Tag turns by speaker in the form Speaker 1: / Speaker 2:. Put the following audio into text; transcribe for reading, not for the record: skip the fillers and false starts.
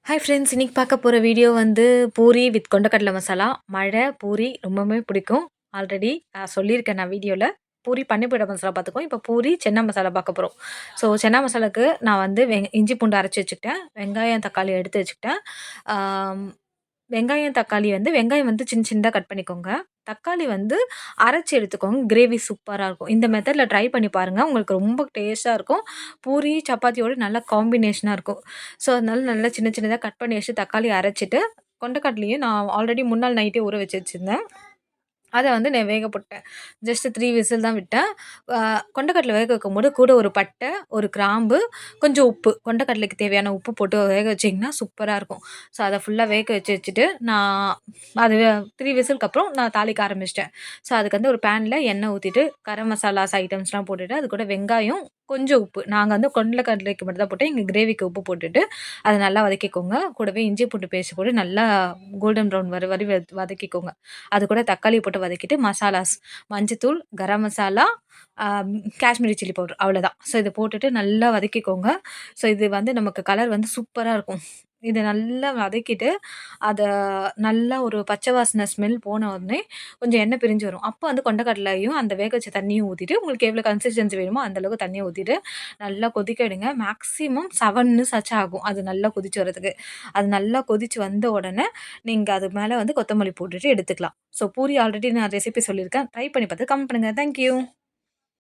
Speaker 1: Hi friends! இன்னைக்கு பார்க்க போற வீடியோ வந்து பூரி வித் கொண்டக்கடலை மசாலா. மழை, பூரி ரொம்பவுமே பிடிக்கும். ஆல்ரெடி சொல்லியிருக்கேன் நான் வீடியோல. பூரி பன்னீர் மசாலா பார்த்துருக்கோம். இப்போ பூரி சென்னா மசாலா பார்க்க போறோம். ஸோ சென்னா மசாலாக்கு நான் வந்து இஞ்சி பூண்டு அரைச்சு வச்சுக்கிட்டேன். வெங்காயம், தக்காளி எடுத்து வச்சுக்கிட்டேன். ஆம், வெங்காயம், தக்காளி வந்து வெங்காயம் வந்து சின்ன சின்னதா கட் பண்ணிக்கோங்க. தக்காளி வந்து அரைச்சு எடுத்துக்கோங்க. கிரேவி சூப்பரா இருக்கும். இந்த மெத்தட்ல ட்ரை பண்ணி பாருங்க. உங்களுக்கு ரொம்ப டேஸ்ட்டா இருக்கும். பூரி, சப்பாத்தியோட நல்ல காம்பினேஷனா இருக்கும். ஸோ, அதனால நல்லா சின்ன சின்னதா கட் பண்ணி வச்சுட்டு தக்காளி அரைச்சுட்டு, கொண்டைக்கடலையும் நான் ஆல்ரெடி முன்னாள் நைட்டே ஊற வச்சு வச்சிருந்தேன். அத வந்து நான் வேக போட்டேன். ஜஸ்ட் 3 விசில் தான் விட்டேன். அ கொண்டைக்கடல வேக வைக்கும்போது கூட ஒரு பட்டை, ஒரு கிராம்பு, கொஞ்சம் உப்பு, கொண்டைக்கடலைக்கு தேவையான உப்பு போட்டு வேக வச்சீங்கன்னா சூப்பரா இருக்கும். ஸோ, அத ஃபுல்லா வேக வச்சுட்டு, நான் அது 3 விசிலுக்கு அப்புறம் நான் தாளிக்க ஆரம்பிச்சுட்டேன். ஸோ, அதுக்கு வந்து ஒரு பேன்ல எண்ணெய் ஊத்திட்டு, கரம் மசாலாஸ் ஐட்டம்ஸ்லாம் போட்டுட்டு, அது கூட வெங்காயம், கொஞ்சம் உப்பு. நாங்க வந்து கொண்டைக்கடலைக்கு மட்டும் தான் போட்டேன். எங்க கிரேவிக்கு உப்பு போட்டுட்டு, அத நல்லா வதக்கிக்கோங்க. கூடவே இஞ்சி பூண்டு பேஸ்ட் போட்டு நல்லா கோல்டன் ப்ரவுன் வர வரை வதக்கிக்கோங்க. அது கூட தக்காளி போட்டு வதக்கிட்டு மசாலாஸ், மஞ்சத்தூள், கரம் மசாலா, அ காஷ்மீரி சில்லி பவுடர் அவ்வளோதான். ஸோ இத போட்டுட்டு நல்லா வதக்கிக்கோங்க. ஸோ இது வந்து நமக்கு கலர் வந்து சூப்பரா இருக்கும். இத நல்லா வதக்கிட்டு, அத நல்லா ஒரு பச்சை வாசனை ஸ்மெல் போன உடனே கொஞ்சம் எண்ணெய் பிரிஞ்சு வரும். அப்போ வந்து கொண்டைக்கடலையும், அந்த வேக வச்ச தண்ணியும் ஊத்திட்டு, உங்களுக்கு எவ்வளோ கன்சிஸ்டன்சி வேணுமோ அந்த அளவுக்கு தண்ணிய ஊத்திட்டு, நல்லா கொதிக்க விடுங்க. மேக்ஸிமம் 7 மினிட்ஸ் ஆச்சும் ஆகும். அது நல்லா கொதிச்சு வரதுக்கு. அது நல்லா கொதிச்சு வந்த உடனே, நீங்க அது மேல வந்து கொத்தமல்லி போட்டுட்டு எடுத்துக்கலாம். ஸோ பூரி ஆல்ரெடி நான் ரெசிபி சொல்லியிருக்கேன். ட்ரை பண்ணி பார்த்து கமெண்ட் பண்ணுங்க. Thank you.